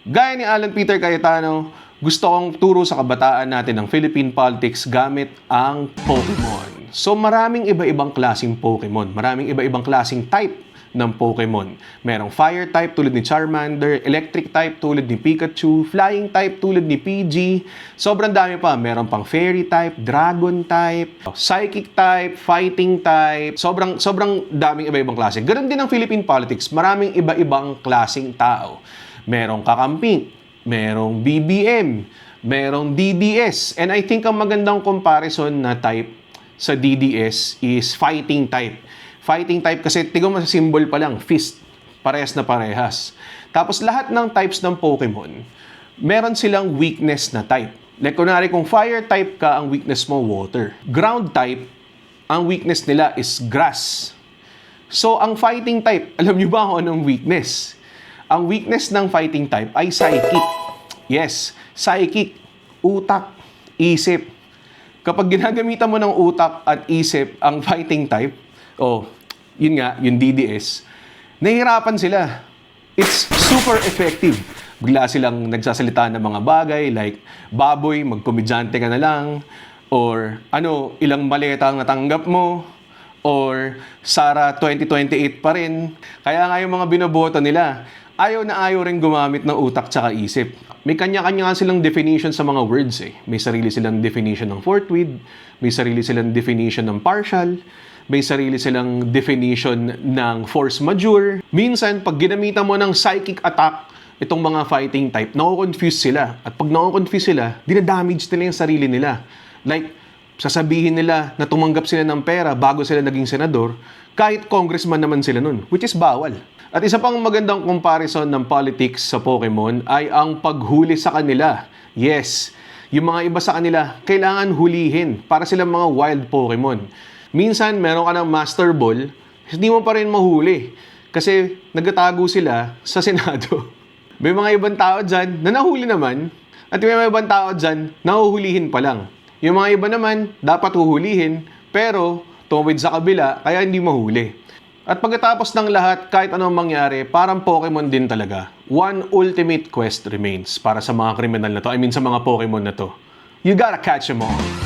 Gaya ni Alan Peter Cayetano, gusto kong turo sa kabataan natin ng Philippine politics gamit ang Pokemon. So maraming iba-ibang klaseng Pokemon, maraming iba-ibang klaseng type ng Pokemon. Merong fire type tulad ni Charmander, electric type tulad ni Pikachu, flying type tulad ni PG. Sobrang dami pa. Meron pang fairy type, dragon type, psychic type, fighting type. Sobrang daming iba-ibang klase. Ganon din ang Philippine politics. Maraming iba-ibang klaseng tao. Merong kakamping, merong BBM, merong DDS. And I think ang magandang comparison na type sa DDS is fighting type. Fighting type kasi tignan mo sa symbol pa lang, fist. Parehas na parehas. Tapos lahat ng types ng Pokemon, meron silang weakness na type. Like kunwari kung fire type ka, ang weakness mo water. Ground type, ang weakness nila is grass. So ang fighting type, alam niyo ba kung anong weakness? Ang weakness ng fighting type ay psychic. Yes, psychic, utak, isip. Kapag ginagamitan mo ng utak at isip ang fighting type, yun nga, yung DDS, nahihirapan sila. It's super effective. Bigla silang nagsasalita ng mga bagay like, baboy, magkomedyante ka na lang, or ilang maleta ang natanggap mo, or Sara 2028 pa rin. Kaya nga yung mga binoboto nila, ayaw na ayaw rin gumamit ng utak tsaka isip. May kanya-kanya nga silang definition sa mga words eh. May sarili silang definition ng forthwith, may sarili silang definition ng partial, may sarili silang definition ng force majeure. Minsan, pag ginamitan mo ng psychic attack, itong mga fighting type, nako-confuse sila. At pag nako-confuse sila, dinadamage nila yung sarili nila. Like, sasabihin nila na tumanggap sila ng pera bago sila naging senador, kahit congressman naman sila nun, which is bawal. At isa pang magandang comparison ng politics sa Pokemon ay ang paghuli sa kanila. Yes, yung mga iba sa kanila, kailangan hulihin para silang mga wild Pokemon. Minsan, meron ka ng Master Ball, hindi mo pa rin mahuli kasi nagtatago sila sa Senado. May mga ibang tao dyan na nahuli naman at may mga ibang tao dyan na huhulihin pa lang. Yung mga iba naman, dapat huhulihin pero tumawid sa kabila kaya hindi mahuli. At pagkatapos ng lahat, kahit anong mangyari, parang Pokemon din talaga. One ultimate quest remains para sa mga kriminal na to. I mean, sa mga Pokemon na to. You gotta catch them all.